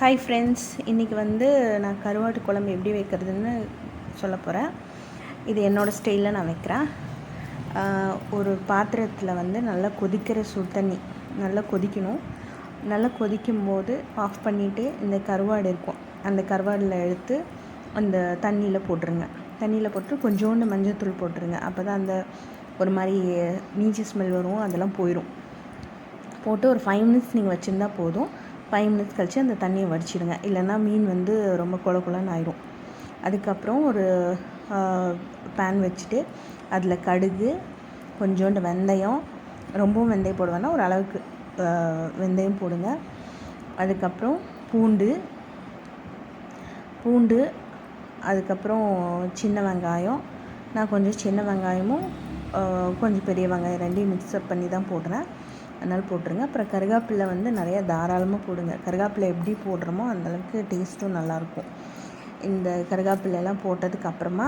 Hi friends, இன்றைக்கி நான் கருவாட்டு குழம்பு எப்படி வைக்கிறதுன்னு சொல்ல போகிறேன். இது என்னோடய ஸ்டைலில் நான் வைக்கிறேன். ஒரு பாத்திரத்தில் நல்லா கொதிக்கிற சுடு தண்ணி நல்லா கொதிக்கணும். நல்லா கொதிக்கும்போது ஆஃப் பண்ணிவிட்டு இந்த கருவாடு இருக்கும், அந்த கருவாடில் எடுத்து அந்த தண்ணியில் போட்டுருங்க. தண்ணியில் போட்டு கொஞ்சோண்டு மஞ்சள்தூள் போட்டுருங்க. அப்போ தான் அந்த ஒரு மாதிரி நீச்சு ஸ்மெல் வரும், அதெல்லாம் போயிடும். போட்டு ஒரு 5 மினிட்ஸ் நீங்கள் வச்சுருந்தா போதும். 5 மினிட்ஸ் கழித்து அந்த தண்ணியை வடிச்சிடுங்க, இல்லைன்னா மீன் ரொம்ப குழன்னு ஆயிடும். அதுக்கப்புறம் ஒரு பேன் வச்சுட்டு அதில் கடுகு, கொஞ்சோண்டு வெந்தயம், ரொம்பவும் வெந்தயம் போட வேணாம், ஒரு அளவுக்கு வெந்தயம் போடுங்க. அதுக்கப்புறம் பூண்டு, அதுக்கப்புறம் சின்ன வெங்காயம். நான் கொஞ்சம் சின்ன வெங்காயமும் கொஞ்சம் பெரிய வெங்காயம் ரெண்டையும் மிக்ஸ்அப் பண்ணி தான் போடுறேன், அதனால் போட்டுருங்க. அப்புறம் கருவேப்பிலை நிறையா தாராளமாக போடுங்க. கருவேப்பிலை எப்படி போடுறோமோ அந்தளவுக்கு டேஸ்ட்டும் நல்லாயிருக்கும். இந்த கருவேப்பிலையெல்லாம் போட்டதுக்கப்புறமா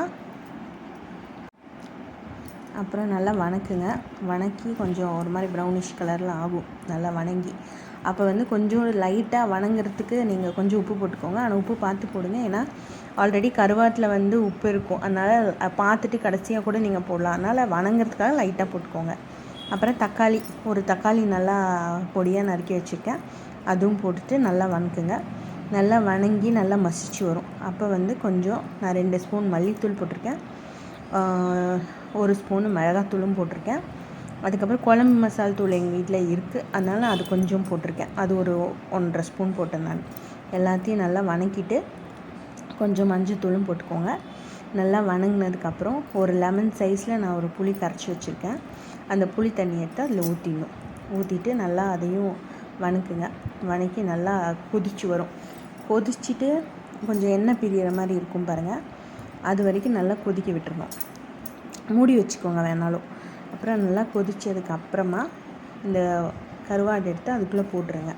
நல்லா வணக்குங்க. வணக்கி கொஞ்சம் ஒரு மாதிரி ப்ரௌனிஷ் கலரில் ஆகும். நல்லா வணங்கி அப்போ கொஞ்சம் லைட்டாக வணங்குறதுக்கு நீங்கள் கொஞ்சம் உப்பு போட்டுக்கோங்க. ஆனால் உப்பு பார்த்து போடுங்க, ஏன்னா ஆல்ரெடி கருவாட்டில் உப்பு இருக்கும். அதனால் பார்த்துட்டு கடைசியாக கூட நீங்கள் போடலாம். அதனால் வணங்குறதுக்காக லைட்டாக போட்டுக்கோங்க. அப்புறம் ஒரு தக்காளி நல்லா பொடியாக நறுக்கி வச்சுருக்கேன், அதுவும் போட்டுட்டு நல்லா வணக்குங்க. நல்லா வணங்கி நல்லா மசிச்சு வரும். அப்போ கொஞ்சம் நான் 2 ஸ்பூன் மல்லித்தூள் போட்டிருக்கேன், 1 ஸ்பூன் மிளகாத்தூளும் போட்டிருக்கேன். அதுக்கப்புறம் குழம்பு மசால் தூள் எங்கள் வீட்டில் இருக்குது, அதனால் அது கொஞ்சம் போட்டிருக்கேன். அது ஒரு 1.5 ஸ்பூன் போட்டேன் நான். எல்லாத்தையும் நல்லா வணக்கிட்டு கொஞ்சம் மஞ்சத்தூளும் போட்டுக்கோங்க. நல்லா வணங்கினதுக்கப்புறம் ஒரு லெமன் சைஸில் நான் ஒரு புளி கரைச்சி வச்சுருக்கேன். அந்த புளி தண்ணி எடுத்து அதில் ஊற்றிட்டு நல்லா அதையும் வணக்குங்க. வணக்கி நல்லா கொதிச்சு வரும். கொதிச்சுட்டு கொஞ்சம் எண்ணெய் பிரியிற மாதிரி இருக்கும் பாருங்கள், அது வரைக்கும் நல்லா கொதிக்க விட்டுருணும். மூடி வச்சுக்கோங்க வேணாலும். அப்புறம் நல்லா கொதித்ததுக்கப்புறமா இந்த கருவாடு எடுத்து அதுக்குள்ளே போட்டுருங்க.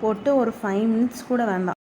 போட்டு ஒரு 5 மினிட்ஸ் கூட வேண்டாம்,